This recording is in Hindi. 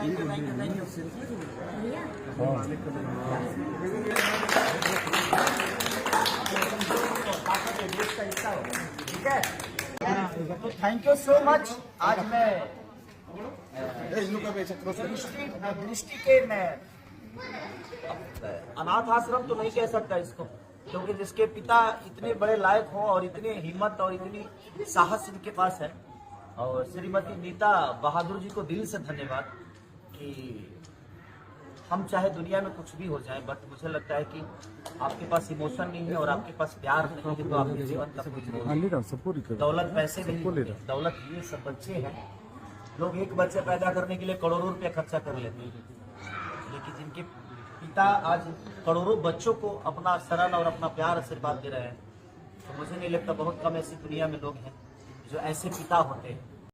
ठीक है, तो थैंक यू सो मच। आज मैं दृष्टि के मैं अनाथ आश्रम तो नहीं कह सकता इसको, क्योंकि जिसके पिता इतने बड़े लायक हो और इतनी हिम्मत और इतनी साहस इनके पास है, और श्रीमती नीता बहादुर जी को दिल से धन्यवाद कि हम चाहे दुनिया में कुछ भी हो जाए, बट मुझे लगता है कि आपके पास इमोशन नहीं है और आपके पास प्यार नहीं है, तो आपके जीवन का कुछ दौलत पैसे नहीं, दौलत ये सब बच्चे हैं। लोग एक बच्चे पैदा करने के लिए करोड़ों रुपया खर्चा कर लेते हैं, लेकिन जिनके पिता आज करोड़ों बच्चों को अपना शरण और अपना प्यार आशीर्वाद दे रहे हैं, तो मुझे नहीं लगता, बहुत कम ऐसी दुनिया में लोग हैं जो ऐसे पिता होते हैं।